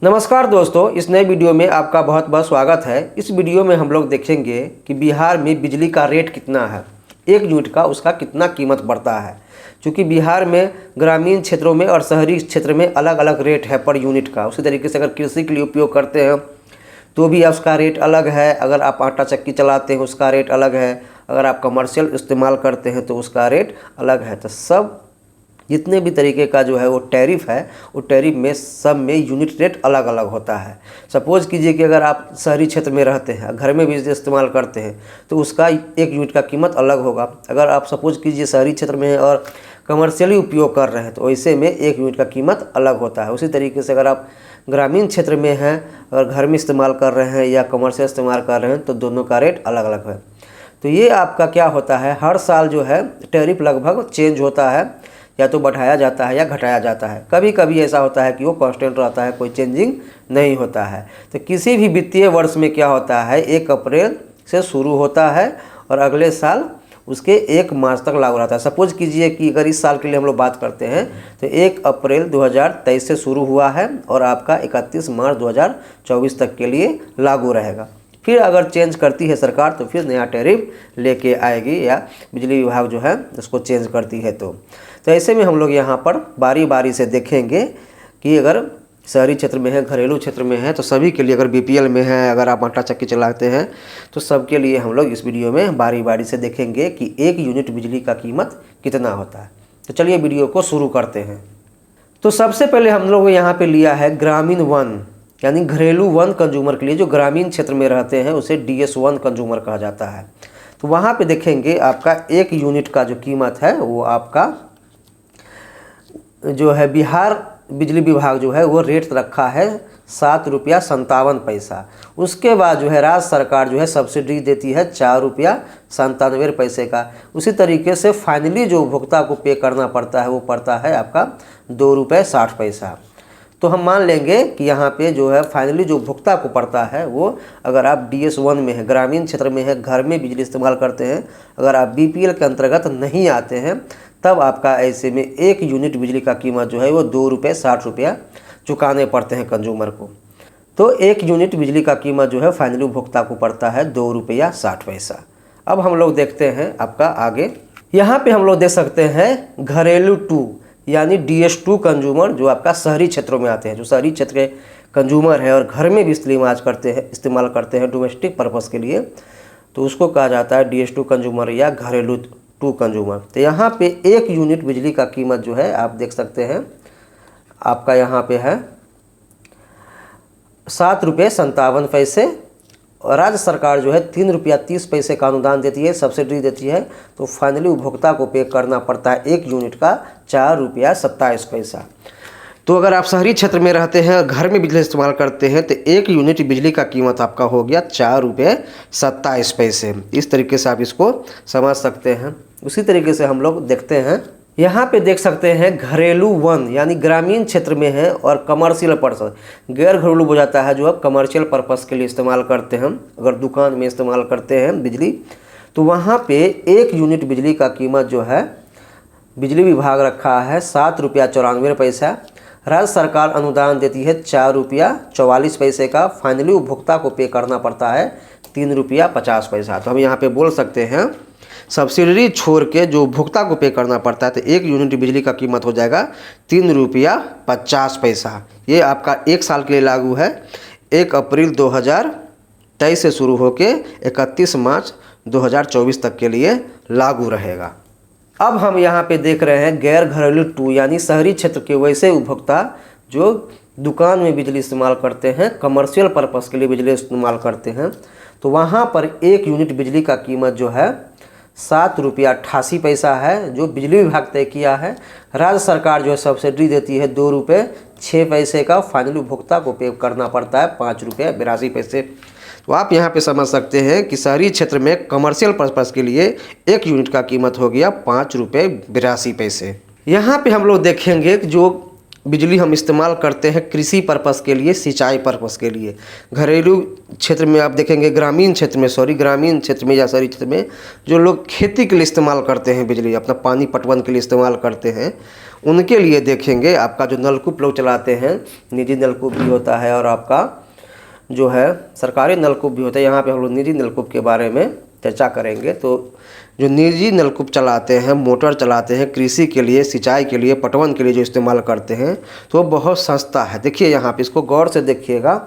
नमस्कार दोस्तों, इस नए वीडियो में आपका बहुत बहुत स्वागत है। इस वीडियो में हम लोग देखेंगे कि बिहार में बिजली का रेट कितना है, एक यूनिट का उसका कितना कीमत बढ़ता है। क्योंकि बिहार में ग्रामीण क्षेत्रों में और शहरी क्षेत्र में अलग अलग रेट है पर यूनिट का। उसी तरीके से अगर कृषि के लिए उपयोग करते हैं तो भी उसका रेट अलग है। अगर आप आटा चक्की चलाते हैं उसका रेट अलग है। अगर आप कमर्शियल इस्तेमाल करते हैं तो उसका रेट अलग है। तो सब जितने भी तरीके का जो है वो टैरिफ है, वो टैरिफ में सब में यूनिट रेट अलग अलग होता है। सपोज़ कीजिए कि अगर आप शहरी क्षेत्र में रहते हैं, घर में बिजली इस्तेमाल करते हैं तो उसका एक यूनिट का कीमत अलग होगा। अगर आप सपोज़ कीजिए शहरी क्षेत्र में है और कमर्शियली उपयोग कर रहे हैं तो वैसे में एक यूनिट का कीमत अलग होता है। उसी तरीके से अगर आप ग्रामीण क्षेत्र में हैं और घर में इस्तेमाल कर रहे हैं या कमर्शियल इस्तेमाल कर रहे हैं तो दोनों का रेट अलग अलग है। तो ये आपका क्या होता है, हर साल जो है टैरिफ लगभग चेंज होता है, या तो बढ़ाया जाता है या घटाया जाता है। कभी कभी ऐसा होता है कि वो कांस्टेंट रहता है, कोई चेंजिंग नहीं होता है। तो किसी भी वित्तीय वर्ष में क्या होता है, 1 अप्रैल से शुरू होता है और अगले साल उसके 1 मार्च तक लागू रहता है। सपोज कीजिए कि अगर इस साल के लिए हम लोग बात करते हैं तो 1 अप्रैल 2023 से शुरू हुआ है और आपका 31 मार्च 2024 तक के लिए लागू रहेगा। फिर अगर चेंज करती है सरकार तो फिर नया टैरिफ लेके आएगी या बिजली विभाग जो है उसको चेंज करती है। तो ऐसे में हम लोग यहाँ पर बारी बारी से देखेंगे कि अगर शहरी क्षेत्र में है, घरेलू क्षेत्र में है तो सभी के लिए, अगर बीपीएल में है, अगर आप आटा चक्की चलाते हैं तो सबके लिए हम लोग इस वीडियो में बारी बारी से देखेंगे कि एक यूनिट बिजली का कीमत कितना होता है। तो चलिए वीडियो को शुरू करते हैं। तो सबसे पहले हम लोग यहाँ पे लिया है ग्रामीण 1 यानी घरेलू 1 कंज्यूमर के लिए, जो ग्रामीण क्षेत्र में रहते हैं उसे DS1 कंज्यूमर कहा जाता है। तो वहाँ पे देखेंगे आपका एक यूनिट का जो कीमत है वो आपका जो है बिहार बिजली विभाग जो है वो रेट रखा है 7 रुपया 57 पैसा। उसके बाद जो है राज्य सरकार जो है सब्सिडी देती है 4 रुपया 97 पैसे का। उसी तरीके से फाइनली जो उपभोक्ता को पे करना पड़ता है वो पड़ता है आपका 2 रुपये 60 पैसा। तो हम मान लेंगे कि यहाँ पे जो है फाइनली जो उपभोक्ता को पड़ता है वो, अगर आप DS1 में है, ग्रामीण क्षेत्र में है, घर में बिजली इस्तेमाल करते हैं, अगर आप BPL के अंतर्गत नहीं आते हैं तब आपका ऐसे में एक यूनिट बिजली का कीमत जो है वो 2 रुपये 60 रुपया चुकाने पड़ते हैं कंज्यूमर को। तो एक यूनिट बिजली का कीमत जो है फाइनली उपभोक्ता को पड़ता है 2 रुपया 60 पैसा। अब हम लोग देखते हैं आपका आगे। यहाँ पे हम लोग देख सकते हैं घरेलू 2 यानी DS2 कंज्यूमर, जो आपका शहरी क्षेत्रों में आते हैं, जो शहरी क्षेत्र के कंज्यूमर है और घर में भी इस्तेमाल करते हैं डोमेस्टिक पर्पज़ के लिए, तो उसको कहा जाता है DS2 कंज्यूमर या घरेलू 2 कंज्यूमर। तो यहाँ पे एक यूनिट बिजली का कीमत जो है आप देख सकते हैं आपका यहाँ पे है 7 रुपये 57 पैसे। और राज्य सरकार जो है 3 रुपया 30 पैसे का अनुदान देती है, सब्सिडी देती है। तो फाइनली उपभोक्ता को पे करना पड़ता है एक यूनिट का 4 रुपया 27 पैसा। तो अगर आप शहरी क्षेत्र में रहते हैं और घर में बिजली इस्तेमाल करते हैं तो एक यूनिट बिजली का कीमत आपका हो गया 4 रुपये 27 पैसे। इस तरीके से आप इसको समझ सकते हैं। उसी तरीके से हम लोग देखते हैं, यहाँ पे देख सकते हैं घरेलू 1 यानी ग्रामीण क्षेत्र में है और कमर्शियल पर्पस, गैर घरेलू हो जाता है जो आप कमर्शियल पर्पस के लिए इस्तेमाल करते हैं। अगर दुकान में इस्तेमाल करते हैं बिजली तो वहाँ पे एक यूनिट बिजली का कीमत जो है बिजली विभाग रखा है 7 रुपया 94 पैसा। राज्य सरकार अनुदान देती है 4 रुपया 44 पैसे का। फाइनली उपभोक्ता को पे करना पड़ता है 3 रुपया 50 पैसा। तो हम यहाँ पे बोल सकते हैं सब्सिडी छोड़ के जो उपभोक्ता को पे करना पड़ता है तो एक यूनिट बिजली का कीमत हो जाएगा 3 रुपया 50 पैसा। ये आपका 1 साल के लिए लागू है, 1 अप्रैल 2023 से शुरू होके 31 मार्च 2024 तक के लिए लागू रहेगा। अब हम यहाँ पे देख रहे हैं गैर घरेलू 2 यानी शहरी क्षेत्र के वैसे उपभोक्ता जो दुकान में बिजली इस्तेमाल करते हैं, कमर्शियल पर्पस के लिए बिजली इस्तेमाल करते हैं। तो वहाँ पर एक यूनिट बिजली का कीमत जो है 7 रुपया 88 पैसा है, जो बिजली विभाग तय किया है। राज्य सरकार जो है सब्सिडी देती है 2 रुपये 6 पैसे का। फाइनली उपभोक्ता को पे करना पड़ता है 5 रुपये 82 पैसे। तो आप यहाँ पे समझ सकते हैं कि शहरी क्षेत्र में कमर्शियल पर्पज़ के लिए एक यूनिट का कीमत हो गया 5 रुपये 82 पैसे। यहाँ पे हम लोग देखेंगे कि जो बिजली हम इस्तेमाल करते हैं कृषि पर्पस के लिए, सिंचाई पर्पस के लिए। घरेलू क्षेत्र में आप देखेंगे, ग्रामीण क्षेत्र में या शहरी क्षेत्र में जो लोग खेती के लिए इस्तेमाल करते हैं बिजली, अपना पानी पटवन के लिए इस्तेमाल करते हैं, उनके लिए देखेंगे आपका जो नलकूप लोग चलाते हैं, निजी नलकूप भी होता है और आपका जो है सरकारी नलकूप भी होता है। यहाँ पे हम लोग निजी नलकूप के बारे में चर्चा करेंगे। तो जो निजी नलकूप चलाते हैं, मोटर चलाते हैं, कृषि के लिए, सिंचाई के लिए, पटवन के लिए जो इस्तेमाल करते हैं, तो वो बहुत सस्ता है। देखिए यहाँ पे, इसको गौर से देखिएगा,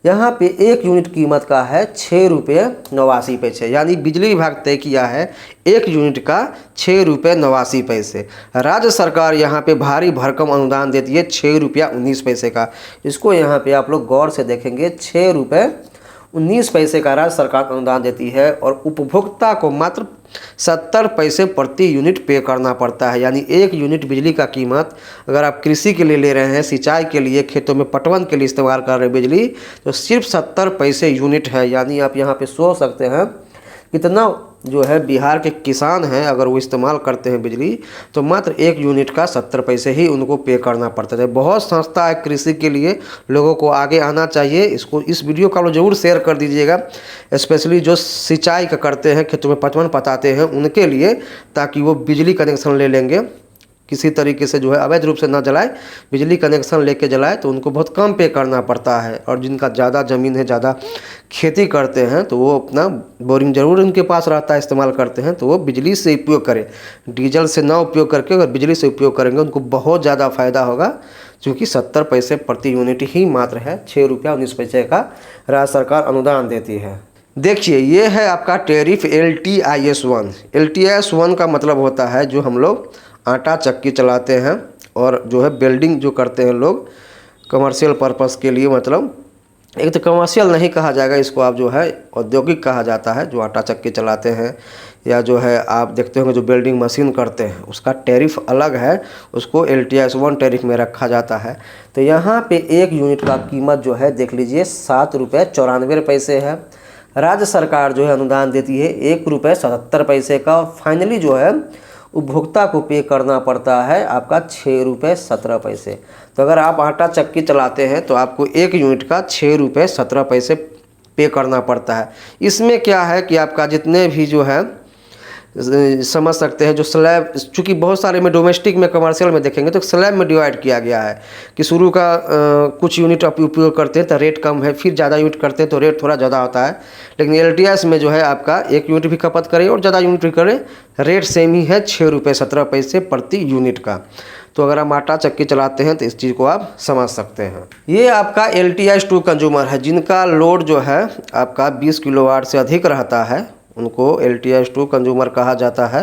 यहाँ पे 1 यूनिट कीमत का है 6 रुपये 89 पैसे, यानी बिजली विभाग तय किया है 1 यूनिट का 6 रुपये 89 पैसे। राज्य सरकार यहाँ पे भारी भरकम अनुदान देती है 6 रुपया 19 पैसे का। इसको यहाँ पे आप लोग गौर से देखेंगे, 6 रुपये 19 पैसे का राज्य सरकार अनुदान देती है और उपभोक्ता को मात्र 70 पैसे प्रति यूनिट पे करना पड़ता है। यानी 1 यूनिट बिजली का कीमत अगर आप कृषि के लिए ले रहे हैं, सिंचाई के लिए, खेतों में पटवन के लिए इस्तेमाल कर रहे हैं बिजली, तो सिर्फ 70 पैसे यूनिट है। यानी आप यहाँ पे सोच सकते हैं कितना जो है बिहार के किसान हैं, अगर वो इस्तेमाल करते हैं बिजली, तो मात्र 1 यूनिट का 70 पैसे ही उनको पे करना पड़ता है। बहुत सस्ता है कृषि के लिए, लोगों को आगे आना चाहिए। इस वीडियो का ज़रूर शेयर कर दीजिएगा, स्पेशली जो सिंचाई का करते हैं, खेतों में पटवन पटाते हैं, उनके लिए, ताकि वो बिजली कनेक्शन ले लेंगे, किसी तरीके से जो है अवैध रूप से ना जलाए, बिजली कनेक्शन लेके जलाए तो उनको बहुत कम पे करना पड़ता है। और जिनका ज़्यादा ज़मीन है, ज़्यादा खेती करते हैं, तो वो अपना बोरिंग ज़रूर उनके पास रहता है, इस्तेमाल करते हैं, तो वो बिजली से उपयोग करें, डीजल से ना उपयोग करके अगर बिजली से उपयोग करेंगे उनको बहुत ज़्यादा फ़ायदा होगा। क्योंकि 70 पैसे प्रति यूनिट ही मात्र है, 6 रुपया 19 पैसे का राज्य सरकार अनुदान देती है। देखिए ये है आपका टैरिफ LTIS1। LTIS1 का मतलब होता है जो हम लोग आटा चक्की चलाते हैं और जो है वेल्डिंग जो करते हैं लोग कमर्शियल पर्पस के लिए, मतलब एक तो कमर्शियल नहीं कहा जाएगा इसको, आप जो है औद्योगिक कहा जाता है, जो आटा चक्की चलाते हैं या जो है आप देखते होंगे जो वेल्डिंग मशीन करते हैं, उसका टैरिफ अलग है, उसको LTIS1 टैरिफ में रखा जाता है। तो यहाँ पे 1 यूनिट का कीमत जो है देख लीजिए 7 रुपये 94 पैसे है। राज्य सरकार जो है अनुदान देती है 1 रुपये 77 पैसे का, और फाइनली जो है उपभोक्ता को पे करना पड़ता है आपका 6 रुपये 17 पैसे। तो अगर आप आटा चक्की चलाते हैं तो आपको 1 यूनिट का 6 रुपये 17 पैसे पे करना पड़ता है। इसमें क्या है कि आपका जितने भी जो है समझ सकते हैं, जो स्लैब, चूँकि बहुत सारे में डोमेस्टिक में, कमर्शियल में देखेंगे तो स्लैब में डिवाइड किया गया है कि शुरू का कुछ यूनिट आप उपयोग करते हैं तो रेट कम है, फिर ज़्यादा यूनिट करते हैं तो रेट थोड़ा ज़्यादा होता है। लेकिन LTIS में जो है आपका 1 यूनिट भी खपत करें और ज़्यादा यूनिट भी करें, रेट सेम ही है, 6 रुपये 17 पैसे प्रति यूनिट का। तो अगर आप आटा चक्की चलाते हैं तो इस चीज़ को आप समझ सकते हैं। ये आपका LTIS2 कंज्यूमर है, जिनका लोड जो है आपका 20 किलोवाट से अधिक रहता है, उनको LTIS2 कंज्यूमर कहा जाता है।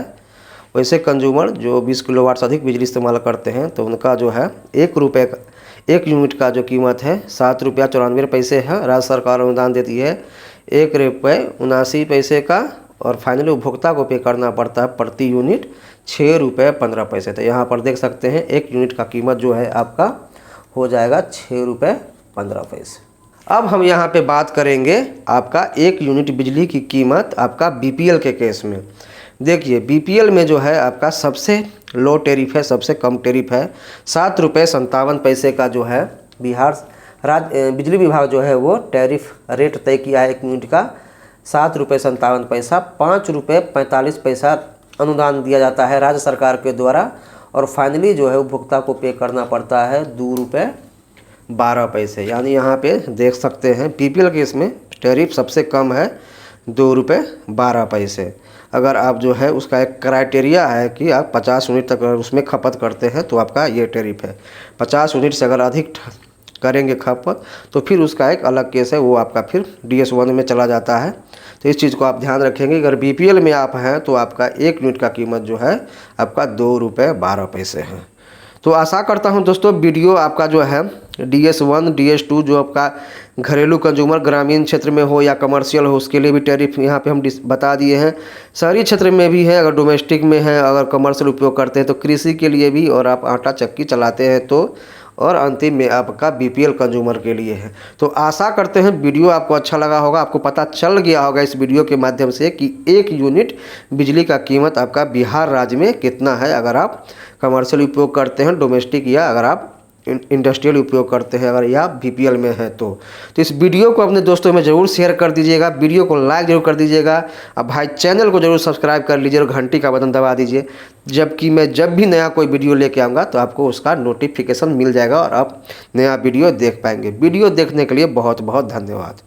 वैसे कंज्यूमर जो 20 किलोवाट से अधिक बिजली इस्तेमाल करते हैं तो उनका जो है 1 यूनिट का जो कीमत है 7 रुपया 94 पैसे है। राज्य सरकार अनुदान देती है 1 रुपये 79 पैसे का, और फाइनली उपभोक्ता को पे करना पड़ता है प्रति यूनिट 6 रुपये 15 पैसे। तो यहाँ पर देख सकते हैं 1 यूनिट का कीमत जो है आपका हो जाएगा 6 रुपये 15 पैसे। अब हम यहाँ पे बात करेंगे आपका 1 यूनिट बिजली की कीमत आपका BPL के केस में। देखिए BPL में जो है आपका सबसे लो टैरिफ है, सबसे कम टैरिफ है, 7 रुपये 57 पैसे का जो है बिहार राज्य बिजली विभाग जो है वो टैरिफ रेट तय किया है 1 यूनिट का 7 रुपये 57 पैसा। 5 रुपये 45 पैसा अनुदान दिया जाता है राज्य सरकार के द्वारा, और फाइनली जो है उपभोक्ता को पे करना पड़ता है 2 रुपये 12 पैसे। यानी यहाँ पे देख सकते हैं BPL केस में टैरिफ सबसे कम है 2 रुपये 12 पैसे। अगर आप जो है उसका एक क्राइटेरिया है कि आप 50 यूनिट तक अगर उसमें खपत करते हैं तो आपका ये टैरिफ है। 50 यूनिट से अगर अधिक करेंगे खपत तो फिर उसका एक अलग केस है, वो आपका फिर DS1 में चला जाता है। तो इस चीज़ को आप ध्यान रखेंगे। अगर BPL में आप हैं तो आपका 1 यूनिट का कीमत जो है आपका 2 रुपये 12 पैसे है। तो आशा करता हूं दोस्तों वीडियो आपका जो है DS1 DS2 जो आपका घरेलू कंज्यूमर ग्रामीण क्षेत्र में हो या कमर्शियल हो, उसके लिए भी टैरिफ यहाँ पे हम बता दिए हैं। शहरी क्षेत्र में भी है, अगर डोमेस्टिक में है, अगर कमर्शियल उपयोग करते हैं तो कृषि के लिए भी, और आप आटा चक्की चलाते हैं तो, और अंतिम में आपका BPL कंज्यूमर के लिए है। तो आशा करते हैं वीडियो आपको अच्छा लगा होगा, आपको पता चल गया होगा इस वीडियो के माध्यम से कि 1 यूनिट बिजली का कीमत आपका बिहार राज्य में कितना है, अगर आप कमर्शियल उपयोग करते हैं, डोमेस्टिक, या अगर आप इंडस्ट्रियल उपयोग करते हैं अगर या बीपीएल में है तो इस वीडियो को अपने दोस्तों में ज़रूर शेयर कर दीजिएगा, वीडियो को लाइक जरूर कर दीजिएगा। अब भाई चैनल को जरूर सब्सक्राइब कर लीजिए और घंटी का बटन दबा दीजिए, जबकि मैं जब भी नया कोई वीडियो लेके आऊँगा तो आपको उसका नोटिफिकेशन मिल जाएगा और आप नया वीडियो देख पाएंगे। वीडियो देखने के लिए बहुत बहुत धन्यवाद।